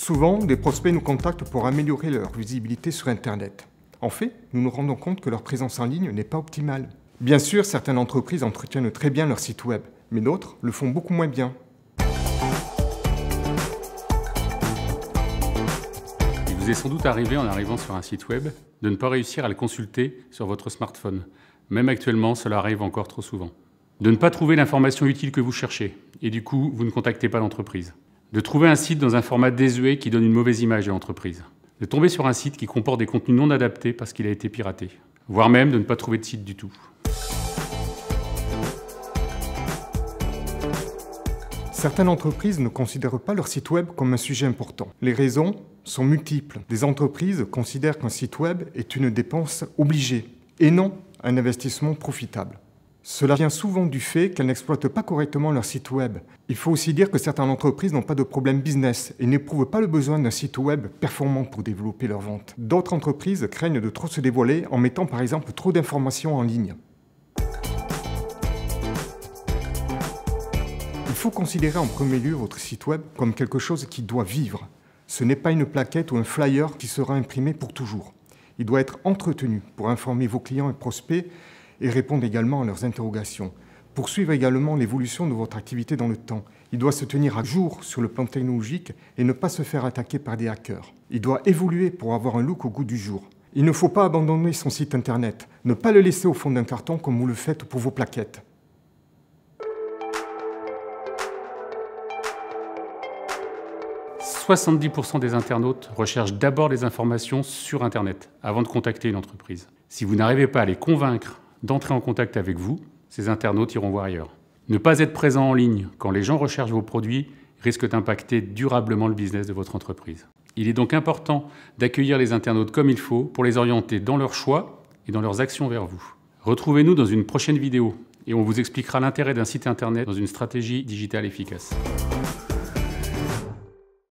Souvent, des prospects nous contactent pour améliorer leur visibilité sur Internet. En fait, nous nous rendons compte que leur présence en ligne n'est pas optimale. Bien sûr, certaines entreprises entretiennent très bien leur site web, mais d'autres le font beaucoup moins bien. Il vous est sans doute arrivé, en arrivant sur un site web, de ne pas réussir à le consulter sur votre smartphone. Même actuellement, cela arrive encore trop souvent. De ne pas trouver l'information utile que vous cherchez, et du coup, vous ne contactez pas l'entreprise. De trouver un site dans un format désuet qui donne une mauvaise image de l'entreprise. De tomber sur un site qui comporte des contenus non adaptés parce qu'il a été piraté. Voire même de ne pas trouver de site du tout. Certaines entreprises ne considèrent pas leur site web comme un sujet important. Les raisons sont multiples. Des entreprises considèrent qu'un site web est une dépense obligée et non un investissement profitable. Cela vient souvent du fait qu'elles n'exploitent pas correctement leur site web. Il faut aussi dire que certaines entreprises n'ont pas de problème business et n'éprouvent pas le besoin d'un site web performant pour développer leurs ventes. D'autres entreprises craignent de trop se dévoiler en mettant par exemple trop d'informations en ligne. Il faut considérer en premier lieu votre site web comme quelque chose qui doit vivre. Ce n'est pas une plaquette ou un flyer qui sera imprimé pour toujours. Il doit être entretenu pour informer vos clients et prospects et répondre également à leurs interrogations. Poursuivre également l'évolution de votre activité dans le temps. Il doit se tenir à jour sur le plan technologique et ne pas se faire attaquer par des hackers. Il doit évoluer pour avoir un look au goût du jour. Il ne faut pas abandonner son site internet, ne pas le laisser au fond d'un carton comme vous le faites pour vos plaquettes. « 70% des internautes recherchent d'abord des informations sur Internet avant de contacter une entreprise. Si vous n'arrivez pas à les convaincre d'entrer en contact avec vous, ces internautes iront voir ailleurs. Ne pas être présent en ligne quand les gens recherchent vos produits risque d'impacter durablement le business de votre entreprise. Il est donc important d'accueillir les internautes comme il faut pour les orienter dans leurs choix et dans leurs actions vers vous. Retrouvez-nous dans une prochaine vidéo et on vous expliquera l'intérêt d'un site internet dans une stratégie digitale efficace.